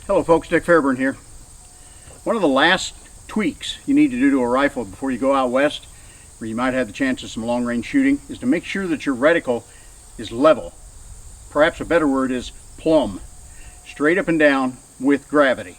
Hello folks, Dick Fairburn here. One of the last tweaks you need to do to a rifle before you go out west, where you might have the chance of some long-range shooting, is to make sure that your reticle is level. Perhaps a better word is plumb. Straight up and down with gravity.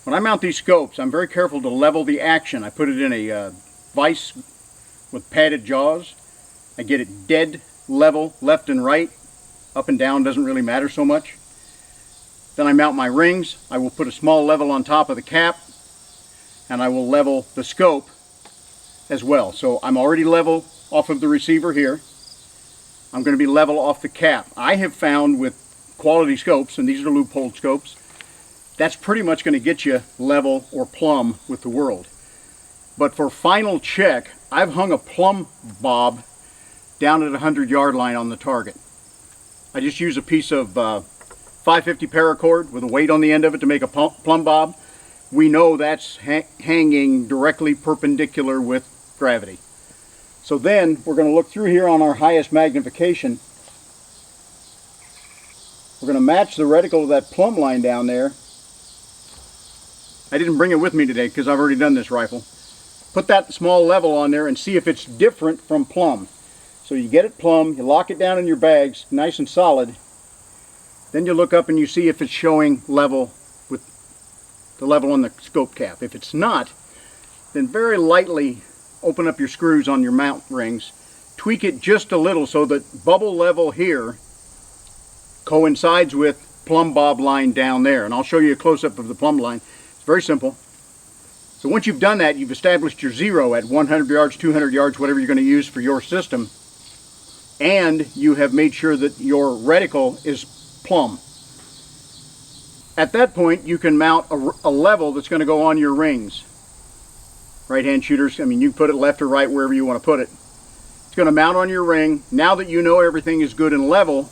When I mount these scopes, I'm very careful to level the action. I put it in a vise with padded jaws. I get it dead level, left and right. Up and down doesn't really matter so much. Then I mount my rings. I will put a small level on top of the cap, and I will level the scope as well. So I'm already level off of the receiver here. I'm going to be level off the cap. I have found with quality scopes, and these are loophole scopes, that's pretty much going to get you level or plumb with the world. But for final check, I've hung a Plumb Bob down at a 100-yard line on the target. I just use a piece of 550 paracord with a weight on the end of it to make a Plumb Bob. We know that's hanging directly perpendicular with gravity. So then we're going to look through here on our highest magnification. We're going to match the reticle to that plumb line down there. I didn't bring it with me today because I've already done this rifle. Put that small level on there and see if it's different from plumb. So you get it plumb, you lock it down in your bags, nice and solid. Then you look up and you see if it's showing level with the level on the scope cap. If it's not, then very lightly open up your screws on your mount rings. Tweak it just a little so that bubble level here coincides with Plumb Bob line down there. And I'll show you a close-up of the plumb line. Very simple. So once you've done that, you've established your zero at 100 yards, 200 yards, whatever you're going to use for your system, and you have made sure that your reticle is plumb. At that point, you can mount a level that's going to go on your rings. Right-hand shooters, I mean, you can put it left or right, wherever you want to put it. It's going to mount on your ring. Now that you know everything is good and level,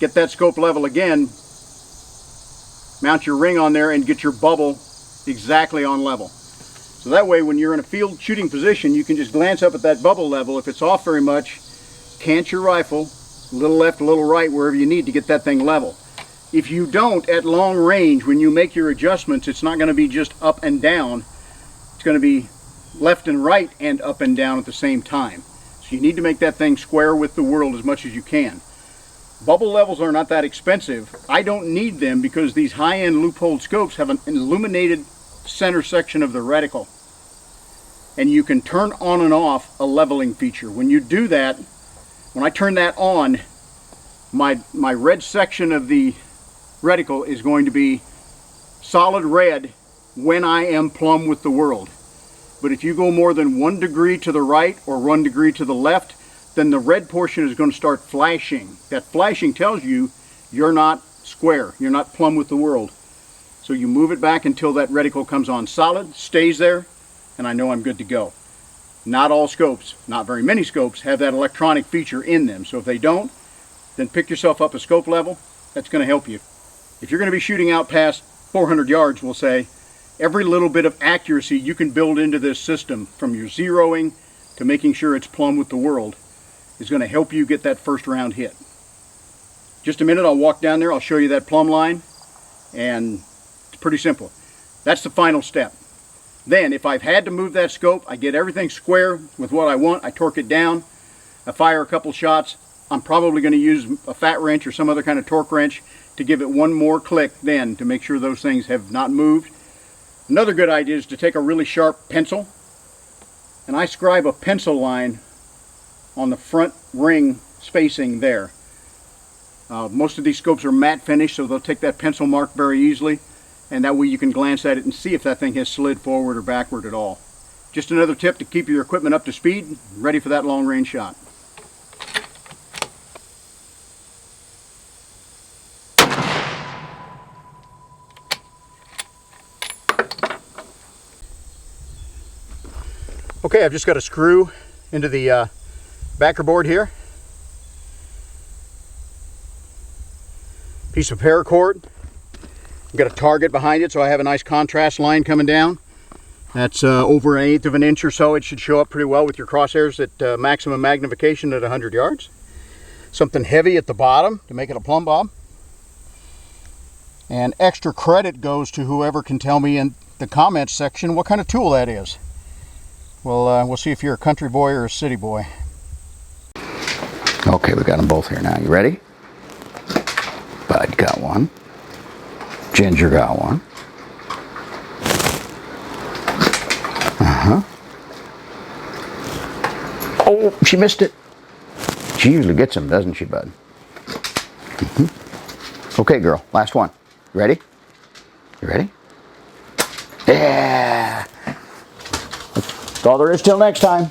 get that scope level again, mount your ring on there, and get your bubble exactly on level. So that way when you're in a field shooting position, you can just glance up at that bubble level. If it's off very much, cant your rifle, a little left, a little right, wherever you need to get that thing level. If you don't, at long range, when you make your adjustments, it's not going to be just up and down. It's going to be left and right and up and down at the same time. So you need to make that thing square with the world as much as you can. Bubble levels are not that expensive. I don't need them because these high-end loophole scopes have an illuminated center section of the reticle, and you can turn on and off a leveling feature. When you do that, when I turn that on, my red section of the reticle is going to be solid red when I am plumb with the world. But if you go more than 1 degree to the right or 1 degree to the left, then the red portion is going to start flashing. That flashing tells you you're not square, you're not plumb with the world. So you move it back until that reticle comes on solid, stays there, and I know I'm good to go. Not all scopes, not very many scopes, have that electronic feature in them. So if they don't, then pick yourself up a scope level. That's going to help you. If you're going to be shooting out past 400 yards, we'll say, every little bit of accuracy you can build into this system, from your zeroing to making sure it's plumb with the world, is going to help you get that first round hit. Just a minute, I'll walk down there, I'll show you that plumb line, and it's pretty simple. That's the final step. Then, if I've had to move that scope, I get everything square with what I want, I torque it down, I fire a couple shots. I'm probably going to use a fat wrench or some other kind of torque wrench to give it one more click then to make sure those things have not moved. Another good idea is to take a really sharp pencil, and I scribe a pencil line on the front ring spacing there. Most of these scopes are matte finish, so they'll take that pencil mark very easily, and that way you can glance at it and see if that thing has slid forward or backward at all. Just another tip to keep your equipment up to speed, ready for that long range shot. Okay, I've just got a screw into the backer board here. Piece of paracord. I've got a target behind it, so I have a nice contrast line coming down. That's over 1/8 of an inch or so. It should show up pretty well with your crosshairs at maximum magnification at 100 yards. Something heavy at the bottom to make it a Plumb Bob. And extra credit goes to whoever can tell me in the comments section what kind of tool that is. Well, we'll see if you're a country boy or a city boy. Okay, we got them both here now. You ready? Bud got one. Ginger got one. Oh, she missed it. She usually gets them, doesn't she, Bud? Okay, girl, last one. You ready? You ready? Yeah! That's all there is till next time.